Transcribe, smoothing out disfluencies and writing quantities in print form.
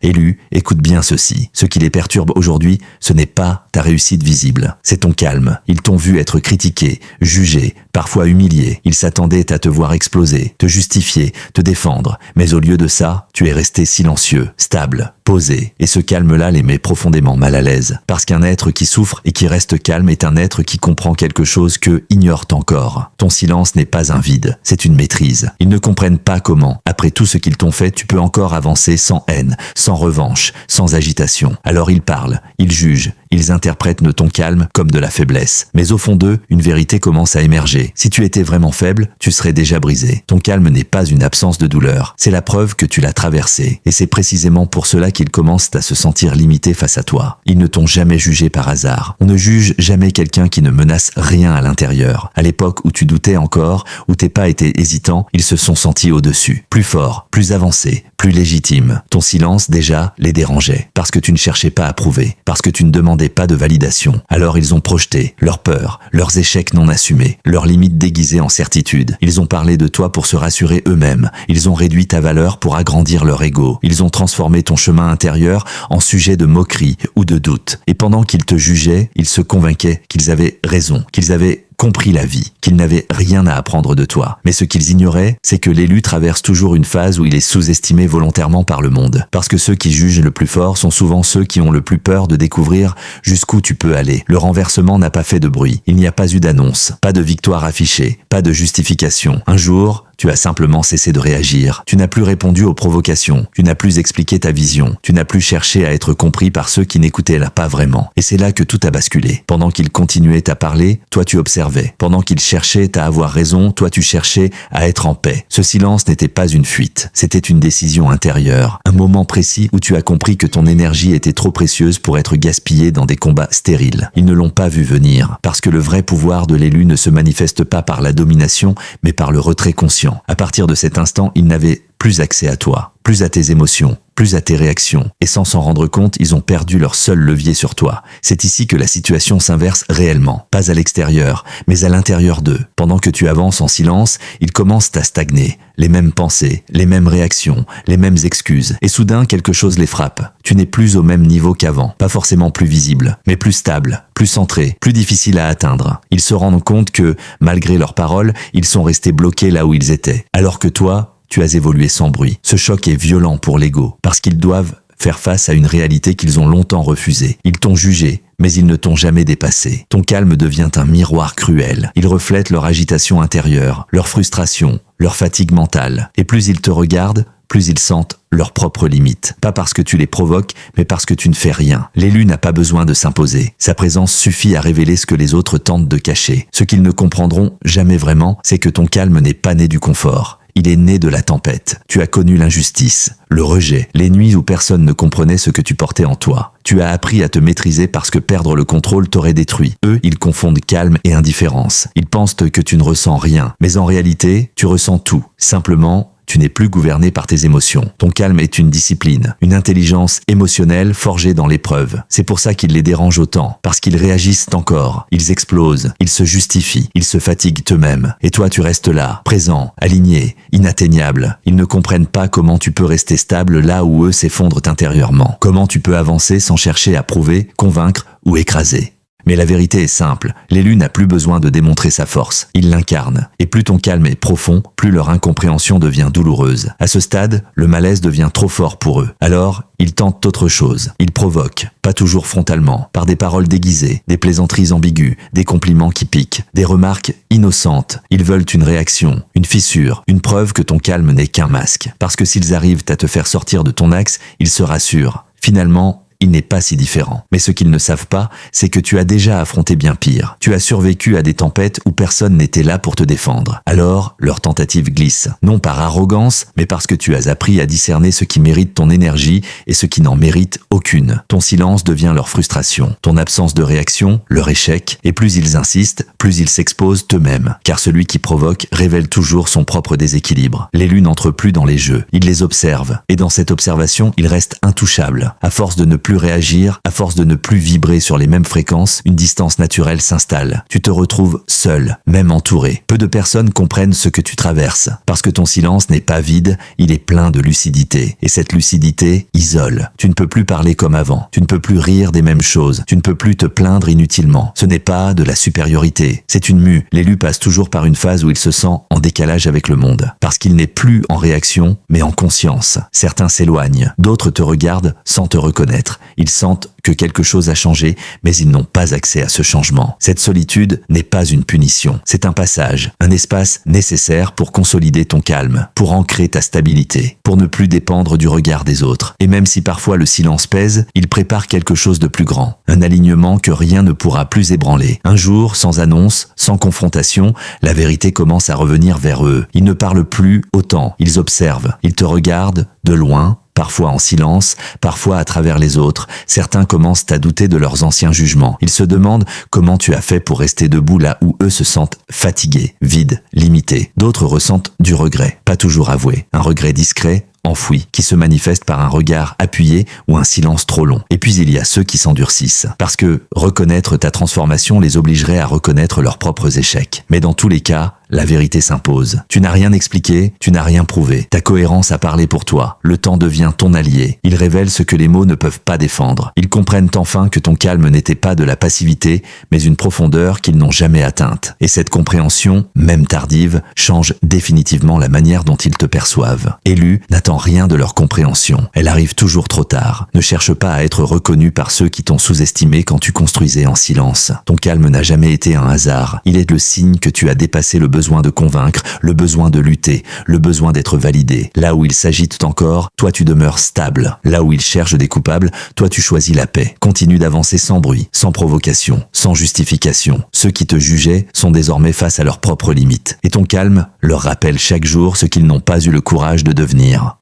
Élu, écoute bien ceci. Ce qui les perturbe aujourd'hui, ce n'est pas ta réussite visible. C'est ton calme. Ils t'ont vu être critiqué, jugé, parfois humilié. Ils s'attendaient à te voir exploser, te justifier, te défendre. Mais au lieu de ça, tu es resté silencieux, stable, posé. Et ce calme-là les met profondément mal à l'aise. Parce qu'un être qui souffre et qui reste calme est un être qui comprend quelque chose qu'eux ignorent encore. Ton silence n'est pas un vide, c'est une maîtrise. Ils ne comprennent pas comment, après tout ce qu'ils t'ont fait, tu peux encore avancer sans haine, sans revanche, sans agitation. Alors ils parlent, ils jugent, ils interprètent ton calme comme de la faiblesse. Mais au fond d'eux, une vérité commence à émerger. Si tu étais vraiment faible, tu serais déjà brisé. Ton calme n'est pas une absence de douleur, c'est la preuve que tu l'as traversé. Et c'est précisément pour cela qu'ils commencent à se sentir limités face à toi. Ils ne t'ont jamais jugé par hasard. On ne juge jamais quelqu'un qui ne menace rien à l'intérieur. À l'époque où tu doutais encore, où tes pas étaient hésitants, ils se sont sentis au-dessus. Plus forts, plus avancés, plus légitimes. Ton silence, déjà, les dérangeait. Parce que tu ne cherchais pas à prouver. Parce que tu ne demandais pas de validation. Alors ils ont projeté leurs peurs, leurs échecs non assumés, leurs limites déguisées en certitude. Ils ont parlé de toi pour se rassurer eux-mêmes. Ils ont réduit ta valeur pour agrandir leur ego. Ils ont transformé ton chemin intérieur en sujet de moquerie ou de doute. Et pendant qu'ils te jugeaient, ils se convainquaient qu'ils avaient raison, qu'ils avaient compris la vie, qu'ils n'avaient rien à apprendre de toi. Mais ce qu'ils ignoraient, c'est que l'élu traverse toujours une phase où il est sous-estimé volontairement par le monde. Parce que ceux qui jugent le plus fort sont souvent ceux qui ont le plus peur de découvrir jusqu'où tu peux aller. Le renversement n'a pas fait de bruit. Il n'y a pas eu d'annonce, pas de victoire affichée, pas de justification. Un jour, tu as simplement cessé de réagir. Tu n'as plus répondu aux provocations. Tu n'as plus expliqué ta vision. Tu n'as plus cherché à être compris par ceux qui n'écoutaient pas vraiment. Et c'est là que tout a basculé. Pendant qu'ils continuaient à parler, toi tu observais. Pendant qu'ils cherchaient à avoir raison, toi tu cherchais à être en paix. Ce silence n'était pas une fuite. C'était une décision intérieure. Un moment précis où tu as compris que ton énergie était trop précieuse pour être gaspillée dans des combats stériles. Ils ne l'ont pas vu venir. Parce que le vrai pouvoir de l'élu ne se manifeste pas par la domination, mais par le retrait conscient. À partir de cet instant, ils n'avaient plus accès à toi, plus à tes émotions, plus à tes réactions. Et sans s'en rendre compte, ils ont perdu leur seul levier sur toi. C'est ici que la situation s'inverse réellement. Pas à l'extérieur, mais à l'intérieur d'eux. Pendant que tu avances en silence, ils commencent à stagner. Les mêmes pensées, les mêmes réactions, les mêmes excuses. Et soudain, quelque chose les frappe. Tu n'es plus au même niveau qu'avant. Pas forcément plus visible, mais plus stable, plus centré, plus difficile à atteindre. Ils se rendent compte que, malgré leurs paroles, ils sont restés bloqués là où ils étaient. Alors que toi, tu as évolué sans bruit. Ce choc est violent pour l'ego, parce qu'ils doivent faire face à une réalité qu'ils ont longtemps refusée. Ils t'ont jugé, mais ils ne t'ont jamais dépassé. Ton calme devient un miroir cruel. Il reflète leur agitation intérieure, leur frustration, leur fatigue mentale. Et plus ils te regardent, plus ils sentent leurs propres limites. Pas parce que tu les provoques, mais parce que tu ne fais rien. L'élu n'a pas besoin de s'imposer. Sa présence suffit à révéler ce que les autres tentent de cacher. Ce qu'ils ne comprendront jamais vraiment, c'est que ton calme n'est pas né du confort. Il est né de la tempête. Tu as connu l'injustice, le rejet, les nuits où personne ne comprenait ce que tu portais en toi. Tu as appris à te maîtriser parce que perdre le contrôle t'aurait détruit. Eux, ils confondent calme et indifférence. Ils pensent que tu ne ressens rien. Mais en réalité, tu ressens tout. Simplement, tu n'es plus gouverné par tes émotions. Ton calme est une discipline, une intelligence émotionnelle forgée dans l'épreuve. C'est pour ça qu'ils les dérangent autant, parce qu'ils réagissent encore, ils explosent, ils se justifient, ils se fatiguent eux-mêmes. Et toi, tu restes là, présent, aligné, inatteignable. Ils ne comprennent pas comment tu peux rester stable là où eux s'effondrent intérieurement. Comment tu peux avancer sans chercher à prouver, convaincre ou écraser. Mais la vérité est simple, l'élu n'a plus besoin de démontrer sa force, il l'incarne. Et plus ton calme est profond, plus leur incompréhension devient douloureuse. À ce stade, le malaise devient trop fort pour eux. Alors, ils tentent autre chose. Ils provoquent, pas toujours frontalement, par des paroles déguisées, des plaisanteries ambiguës, des compliments qui piquent, des remarques innocentes. Ils veulent une réaction, une fissure, une preuve que ton calme n'est qu'un masque. Parce que s'ils arrivent à te faire sortir de ton axe, ils se rassurent. Finalement, il n'est pas si différent. Mais ce qu'ils ne savent pas, c'est que tu as déjà affronté bien pire. Tu as survécu à des tempêtes où personne n'était là pour te défendre. Alors, leur tentative glisse. Non par arrogance, mais parce que tu as appris à discerner ce qui mérite ton énergie et ce qui n'en mérite aucune. Ton silence devient leur frustration. Ton absence de réaction, leur échec. Et plus ils insistent, plus ils s'exposent eux-mêmes. Car celui qui provoque révèle toujours son propre déséquilibre. L'élu n'entre plus dans les jeux. Il les observe. Et dans cette observation, il reste intouchable. À force de ne plus plus réagir, à force de ne plus vibrer sur les mêmes fréquences, une distance naturelle s'installe. Tu te retrouves seul, même entouré. Peu de personnes comprennent ce que tu traverses, parce que ton silence n'est pas vide, il est plein de lucidité. Et cette lucidité isole. Tu ne peux plus parler comme avant. Tu ne peux plus rire des mêmes choses. Tu ne peux plus te plaindre inutilement. Ce n'est pas de la supériorité. C'est une mue. L'élu passe toujours par une phase où il se sent en décalage avec le monde. Parce qu'il n'est plus en réaction, mais en conscience. Certains s'éloignent. D'autres te regardent sans te reconnaître. Ils sentent que quelque chose a changé, mais ils n'ont pas accès à ce changement. Cette solitude n'est pas une punition. C'est un passage, un espace nécessaire pour consolider ton calme, pour ancrer ta stabilité, pour ne plus dépendre du regard des autres. Et même si parfois le silence pèse, il prépare quelque chose de plus grand. Un alignement que rien ne pourra plus ébranler. Un jour, sans annonce, sans confrontation, la vérité commence à revenir vers eux. Ils ne parlent plus autant. Ils observent. Ils te regardent de loin, parfois en silence, parfois à travers les autres. Certains commencent à douter de leurs anciens jugements. Ils se demandent comment tu as fait pour rester debout là où eux se sentent fatigués, vides, limités. D'autres ressentent du regret, pas toujours avoué. Un regret discret, enfoui, qui se manifeste par un regard appuyé ou un silence trop long. Et puis il y a ceux qui s'endurcissent, parce que reconnaître ta transformation les obligerait à reconnaître leurs propres échecs. Mais dans tous les cas, la vérité s'impose. Tu n'as rien expliqué, tu n'as rien prouvé. Ta cohérence a parlé pour toi. Le temps devient ton allié. Il révèle ce que les mots ne peuvent pas défendre. Ils comprennent enfin que ton calme n'était pas de la passivité, mais une profondeur qu'ils n'ont jamais atteinte. Et cette compréhension, même tardive, change définitivement la manière dont ils te perçoivent. Élu, n'attends rien de leur compréhension. Elle arrive toujours trop tard. Ne cherche pas à être reconnu par ceux qui t'ont sous-estimé quand tu construisais en silence. Ton calme n'a jamais été un hasard. Il est le signe que tu as dépassé le besoin de convaincre, le besoin de lutter, le besoin d'être validé. Là où ils s'agitent encore, toi tu demeures stable. Là où ils cherchent des coupables, toi tu choisis la paix. Continue d'avancer sans bruit, sans provocation, sans justification. Ceux qui te jugeaient sont désormais face à leurs propres limites. Et ton calme leur rappelle chaque jour ce qu'ils n'ont pas eu le courage de devenir.